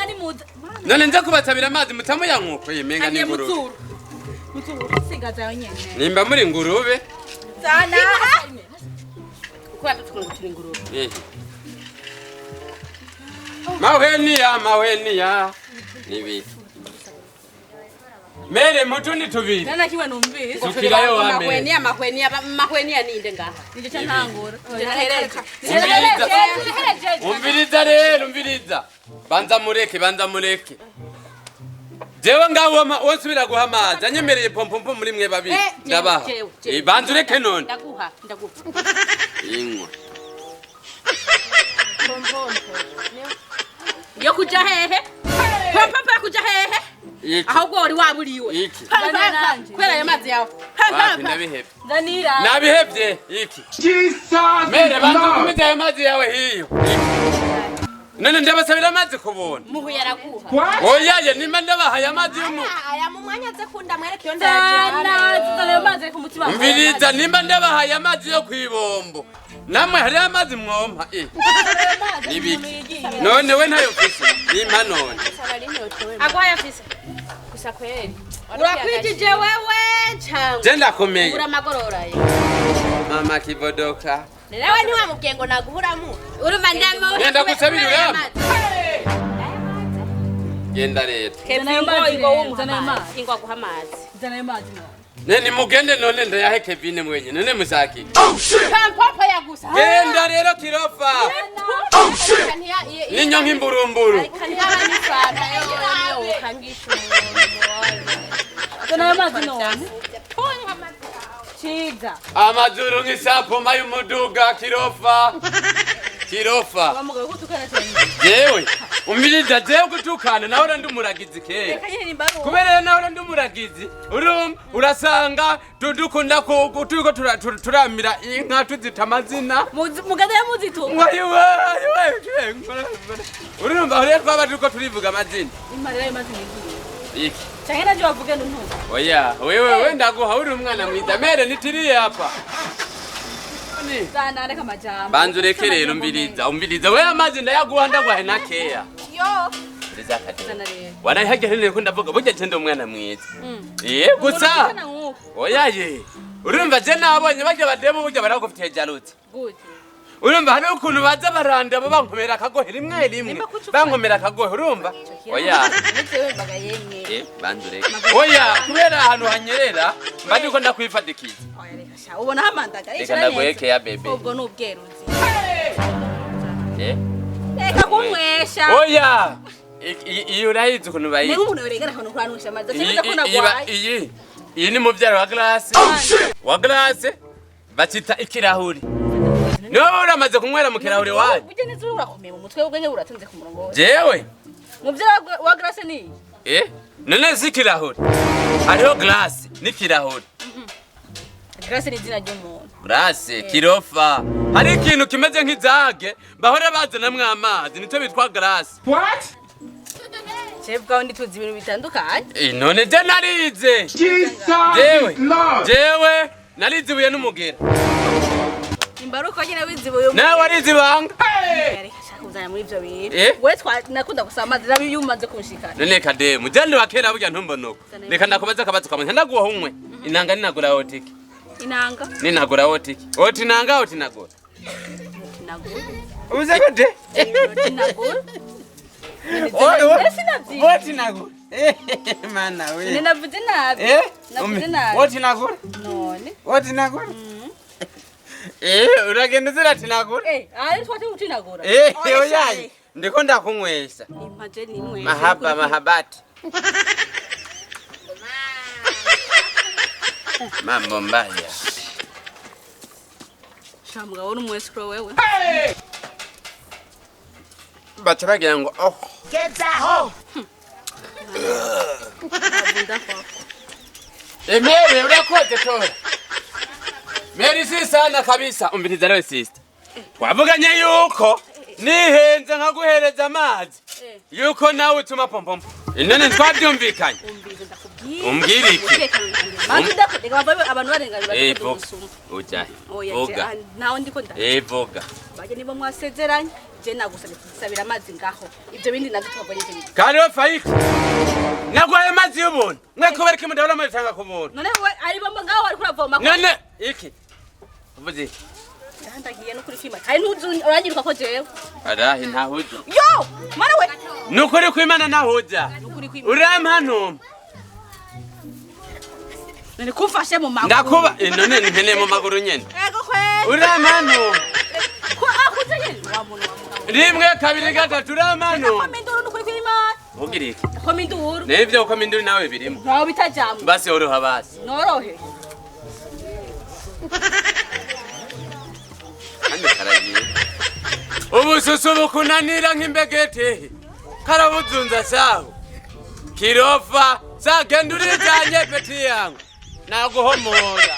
menga ni muda none nza kubatabira amazi mutamu yankuko yemenga ni ngurube muturu singaza yonyene nimba muri ngurube sana uko yatutungutira ingurube mahweniya nibi mere mutundi tubiri nana kiwe numvise sukirayo wame mahweniya ninde ngaha nije cyantangura umviriza rero umviriza banza mureke jewe ngaho wosubira guha amazi anyemereye pompompo muri mwe babiri ndabaha banza ureke none ndaguha inywa yo kuja hehe pompompo yo kuja hehe ahubwo wari waburiwe kwera ayo mazi yawe nabihebye iki mere banza ugumize ayo mazi yawe hiyo none ndabasabira amazi kubona muhu yaraguha oyaye nimba ndabahaye amazi y'umu aya mu mwanya aze kunda mwereke yo umviriza nimba ndabahaye amazi yo kwibombo namwe hari amazi mwompa nibiki none we ntayo fise nimpa none agwaya fise gusa kweri urakwijije wewe cyangwa je ndakomeye uramagororaye mama kibodoka Lewe ni wa mugengo naguhuramu. Urumva ndamo. Genda gusabira uyama. Genda rero. Ingwa guha amazi. Zana amazi. Neni mugende none ndayahe Kevin mwenye. None musaki. Papa yagusa. Genda rero kirofa. Ninyo nk'imburumburu. Kanyabani sana yo kangisha umuntu. Zana amazi none. Chiza. Amazuru nk'isapo mayumuduga kirofa. Bamugaye gutukana cyane. Jewe umviriza jewe gutukana nawe ndumuragizi kera. Kubera nawe ndumuragizi urasanga dukunda turiko turamira inka tuzita amazina. Mugade yamuzitu. Wayiwe. Urumva rero twaba turiko turivuga amazina. Imarira y'amazina igiye. Iki. Cyane naje bavuga ntuntu. Oya, wewe ndaguha uri umwana mwiza mere nitiriye hapa. Zana reka majambo. Banzu reke rero umviriza we amazi ndayaguha ndagwahe nakeya. Yo. Zana rero. Wanayihagerene ko ndavuga burya cyende umwana mwiza. Gusa. Oya ye. Urumva je nabonye bajya bademo burya baragufitiye jalutse. Good. Urumva hari ukuntu baza baranda bankomera akagohe rimwe bankomera akagohe urumva oya Nitsewe yemwe banzu reke oya kubera ahantu hanyerera mbandi ko ndakwifadikiza oya reka sha ubona hamandaga reka ndaguheke ya bebe ubwo nubweruzi reka kumwesha oya iyo urayizi ukuntu bayizi ni umuntu weregera ahantu kwanusha amazi cyangwa ko nagwaye iyi ni mubyaro wa glace bacita ikirahuri no uramaze kunywera mu kirahuri waje uje nizuru urakomeye mu mutwe ubwenge uratunze ku murongo jewe mubyara wa glace ni none zikirahuri hariho glace n'ikirahuri glace ni izina ry'umuntu glace kirofa hari ikintu kimeze nk'izage bahora bazanamwe amazi nicyo bitwa glace What? Chebwa ndi tuzi ibintu bitandukanye none je narize jewe narize ubuye n'umugera imbaruko nyine wizibuye nawe warize ibanga uzana muri ibyo bintu we nakunda gusaba amazi nabi yumaze kunshikana none kademu jandi wakera burya ntumbonoko reka ndakubaza akabazo kamwe ndaguha umwe inanga ninagura otiki inanga ninagura otiki oti nanga oti nagura nagura ubuze gute nagura oti nagura mana we ninavuze nabi navuze nabi oti nagura none oti nagura uragenda uzirati nagura ari twate utinagura oyaye ndiko ndakunywesha impaje nimwe mahabati mambo mbaya shamga wona mwespro wewe bacha bagira ngo get home emere urakoze tora Meri si sana kabisa umbiriza rero sister wavuganye yuko nihenze nkaguhereza amazi yuko nawe utuma pompompo none twabyumvikanye umbwira iki manzi ndakudega bava abantu barengana vuga ujahe vuga naho ndiko nda vuga baje nibo mwasezeranye je nagusabye kusabira amazi ngaho ivyo bindi navyo twabonye ibyo kariho fayiki nagwaye amazi y'ubuntu mwe kubera ko mudahora mubitanga ku buntu none we ari bombo ngaho ari kuravoma none iki uvuze ndagiye no kuri kima kandi uranyiruka ko jewe arahi ntahuja yo mara we nukuri kwimana nahuja urampano none kumfashe mu maguru ndakuba none ntene mu maguru nyene ego kwe urampano ko akuze nyene wa muntu rimwe kabiri gatatu urampano ko minduru nukuri kwimana ugiriki ko minduru nevyo ko minduru nawe birimo nawo bitajamwe basi oroha basi norohe ubususu bukunanira nk'imbegeti karabuzunza saho kirofa sagenda urijanye peti yangu naguhomora